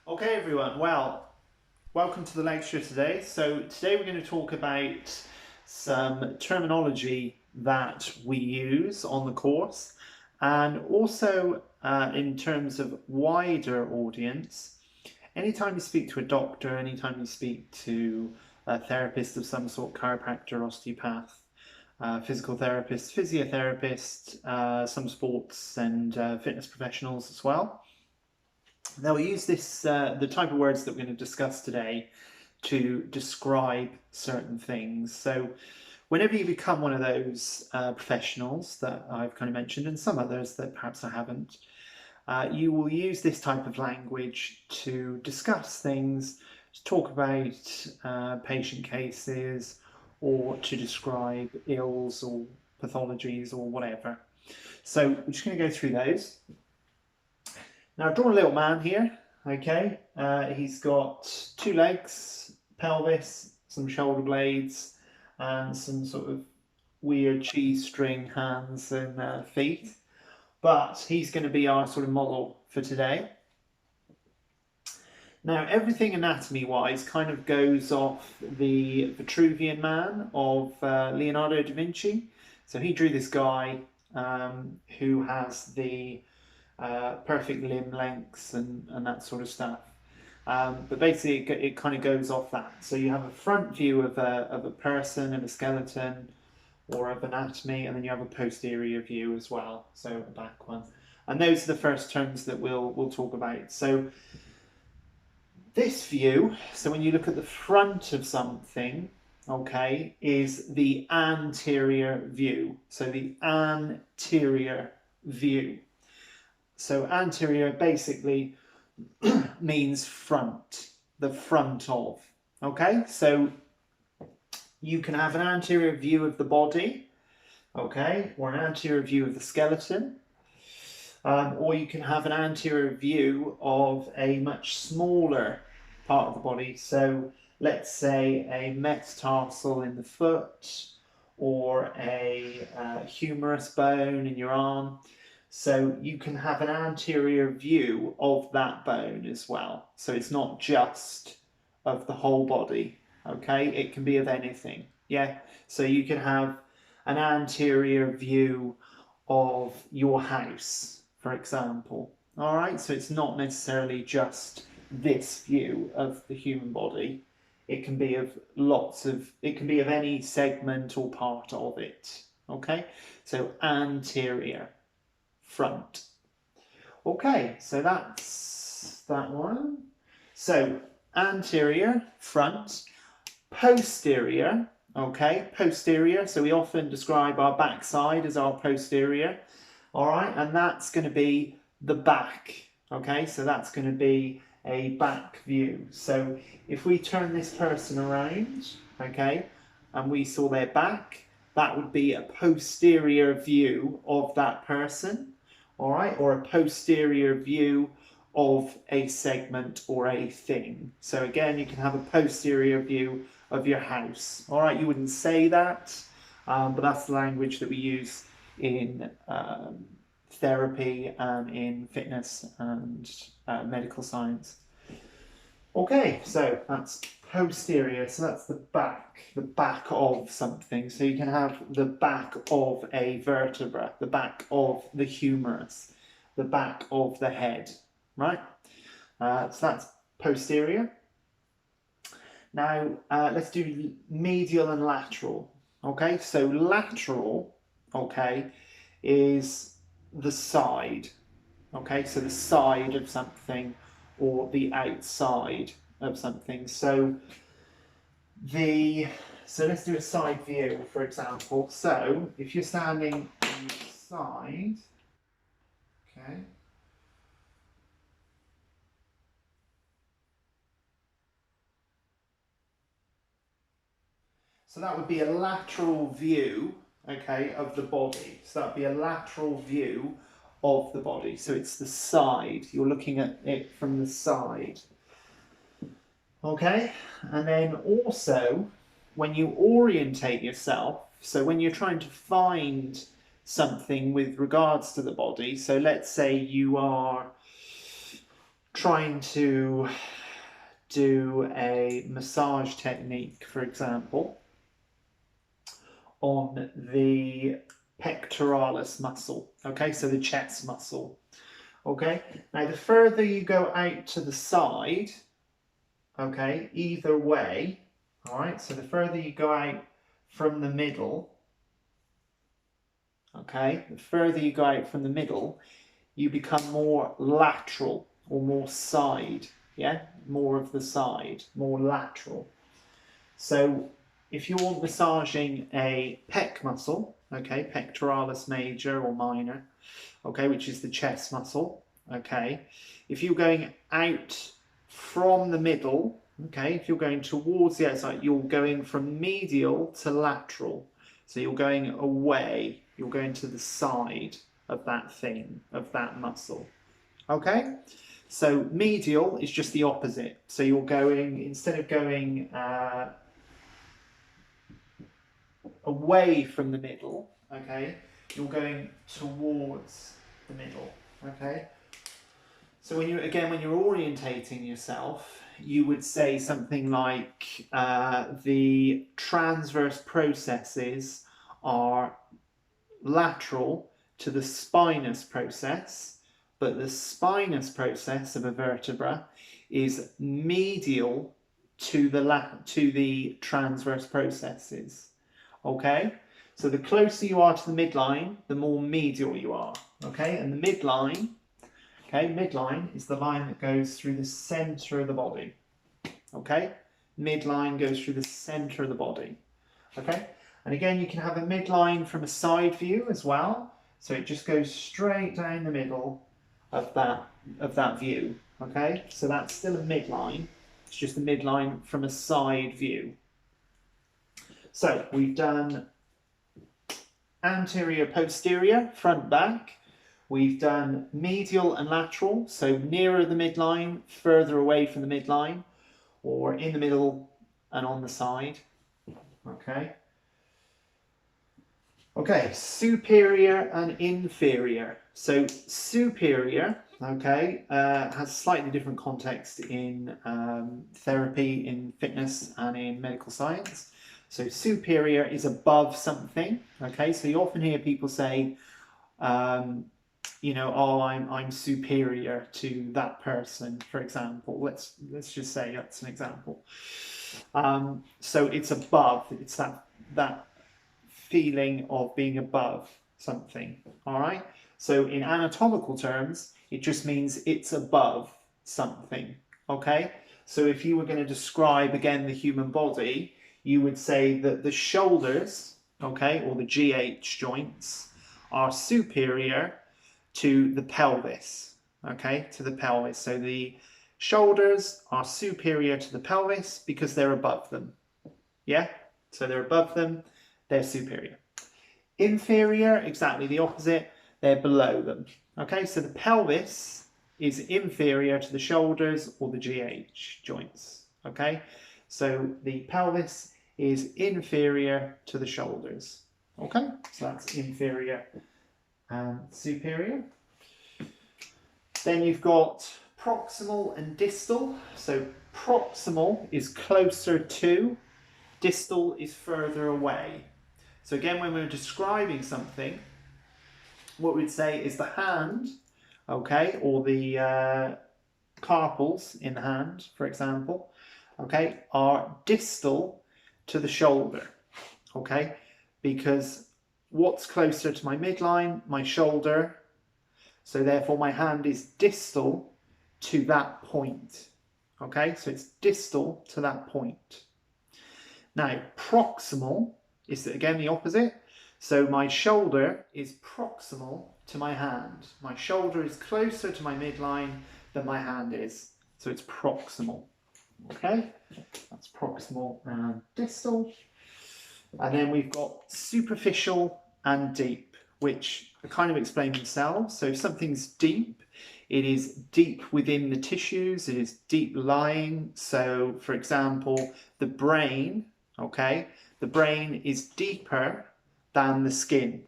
Okay everyone, well, welcome to the lecture today. So today we're going to talk about some terminology that we use on the course, and also in terms of wider audience. Anytime you speak to a doctor, anytime you speak to a therapist of some sort, chiropractor, osteopath, physical therapist, physiotherapist, some sports and fitness professionals as well, they'll use the type of words that we're going to discuss today to describe certain things. So whenever you become one of those professionals that I've kind of mentioned, and some others that perhaps I haven't, you will use this type of language to discuss things, to talk about patient cases, or to describe ills or pathologies or whatever. So we're just going to go through those. Now I've drawn a little man here, okay? He's got two legs, pelvis, some shoulder blades, and some sort of weird cheese string hands and feet. But he's going to be our sort of model for today. Now everything anatomy-wise kind of goes off the Vitruvian Man of Leonardo da Vinci. So he drew this guy who has the perfect limb lengths and that sort of stuff. But basically, it kind of goes off that. So you have a front view of a person, of a skeleton, or of anatomy, and then you have a posterior view as well, so a back one. And those are the first terms that we'll talk about. So this view, so when you look at the front of something, okay, is the anterior view. So the anterior view. So anterior basically means front, the front of. Okay, so you can have an anterior view of the body, okay, or an anterior view of the skeleton, or you can have an anterior view of a much smaller part of the body. So let's say a metatarsal in the foot, or a humerus bone in your arm. So you can have an anterior view of that bone as well. So it's not just of the whole body, okay? It can be of anything, yeah? So you can have an anterior view of your house, for example, all right? So it's not necessarily just this view of the human body. It can be of it can be of any segment or part of it, okay? So anterior. Front. Okay, so that's that one. So anterior, front, posterior, okay, posterior. So we often describe our backside as our posterior, all right, and that's going to be the back, okay, so that's going to be a back view. So if we turn this person around, okay, and we saw their back, that would be a posterior view of that person, all right, or a posterior view of a segment or a thing. So again, you can have a posterior view of your house. All right, you wouldn't say that, but that's the language that we use in therapy and in fitness and medical science. Okay, so that's posterior, so that's the back of something. So you can have the back of a vertebra, the back of the humerus, the back of the head, right? So that's posterior. Now, let's do medial and lateral. Okay, so lateral, okay, is the side. Okay, so the side of something or the outside of something. So let's do a side view, for example. So if you're standing on the side, okay. So that would be a lateral view, okay, of the body. So that would be a lateral view of the body. So it's the side. You're looking at it from the side. Okay, and then also when you orientate yourself, so when you're trying to find something with regards to the body, so let's say you are trying to do a massage technique, for example, on the pectoralis muscle, okay, so the chest muscle, okay. Now, the further you go out to the side, okay, either way, all right, so the further you go out from the middle, okay, the further you go out from the middle, you become more lateral or more side, yeah, more of the side, more lateral. So if you're massaging a pec muscle, okay, pectoralis major or minor, okay, which is the chest muscle, okay, if you're going out from the middle, okay, if you're going towards the outside, you're going from medial to lateral. So you're going away, you're going to the side of that thing, of that muscle, okay? So medial is just the opposite. So you're going, instead of going away from the middle, okay, you're going towards the middle, okay? So when you're orientating yourself, you would say something like the transverse processes are lateral to the spinous process, but the spinous process of a vertebra is medial to the transverse processes. Okay, so the closer you are to the midline, the more medial you are. Okay, and the midline, okay, midline is the line that goes through the center of the body. Okay, midline goes through the center of the body. Okay, and again, you can have a midline from a side view as well. So it just goes straight down the middle of that view. Okay, so that's still a midline. It's just a midline from a side view. So we've done anterior, posterior, front, back. We've done medial and lateral, so nearer the midline, further away from the midline, or in the middle and on the side. Okay. Okay, superior and inferior. So superior, okay, has slightly different context in therapy, in fitness, and in medical science. So superior is above something, okay? So you often hear people say, you know, oh, I'm superior to that person, for example. Let's just say that's an example. So it's above. It's that feeling of being above something. All right. So in anatomical terms, it just means it's above something. Okay. So if you were going to describe again the human body, you would say that the shoulders, okay, or the GH joints, are superior to the pelvis, okay, to the pelvis. So the shoulders are superior to the pelvis because they're above them. Yeah, so they're above them, they're superior. Inferior, exactly the opposite, they're below them. Okay, so the pelvis is inferior to the shoulders or the GH joints. Okay, so the pelvis is inferior to the shoulders. Okay, so that's inferior and superior. Then you've got proximal and distal. So proximal is closer to, distal is further away. So again, when we're describing something, what we'd say is the hand, okay, or the carpals in the hand, for example, okay, are distal to the shoulder, okay, because what's closer to my midline? My shoulder. So therefore my hand is distal to that point. Okay, so it's distal to that point. Now, proximal is again the opposite. So my shoulder is proximal to my hand. My shoulder is closer to my midline than my hand is. So it's proximal. Okay, that's proximal and distal. And then we've got superficial and deep, which kind of explain themselves. So if something's deep, it is deep within the tissues, it is deep lying. So for example, the brain, okay, the brain is deeper than the skin,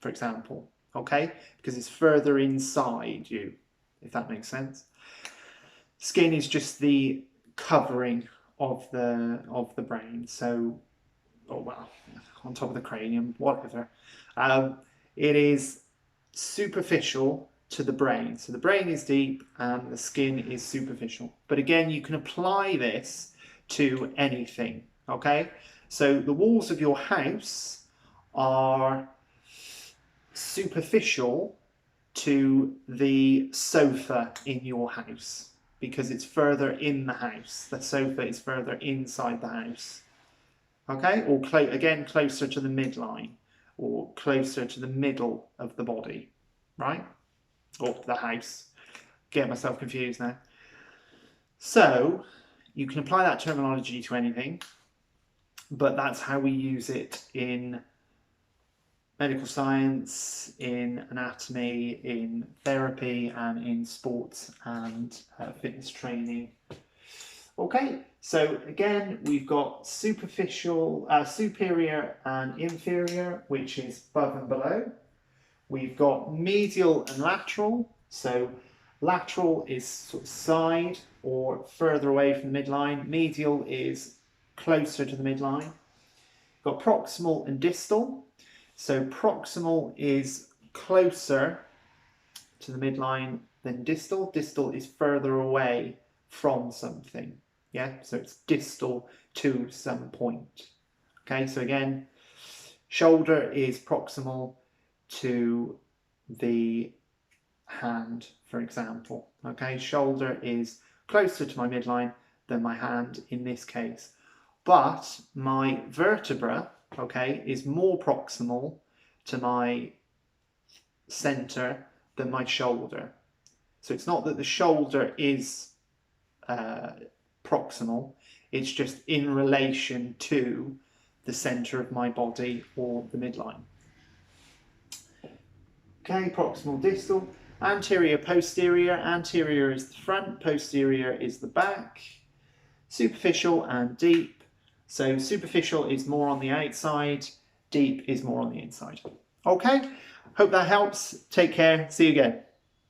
for example, okay, because it's further inside you, if that makes sense. Skin is just the covering of the brain. So, oh well, on top of the cranium, whatever. It is superficial to the brain. So the brain is deep and the skin is superficial. But again, you can apply this to anything. Okay, so the walls of your house are superficial to the sofa in your house because it's further in the house. The sofa is further inside the house. Okay, or again closer to the midline or closer to the middle of the body, right? Or the house. Get myself confused now. So you can apply that terminology to anything, but that's how we use it in medical science, in anatomy, in therapy, and in sports and fitness training. Okay, so again, we've got superficial, superior and inferior, which is above and below. We've got medial and lateral. So lateral is sort of side or further away from the midline. Medial is closer to the midline. We've got proximal and distal. So proximal is closer to the midline than distal. Distal is further away from something. Yeah, so it's distal to some point. Okay, so again, shoulder is proximal to the hand, for example. Okay, shoulder is closer to my midline than my hand in this case. But my vertebra, okay, is more proximal to my center than my shoulder. So it's not that the shoulder is proximal, it's just in relation to the center of my body or the midline. Okay, proximal, distal, anterior, posterior. Anterior is the front, posterior is the back. Superficial and deep. So superficial is more on the outside, deep is more on the inside. Okay, hope that helps. Take care. See you again.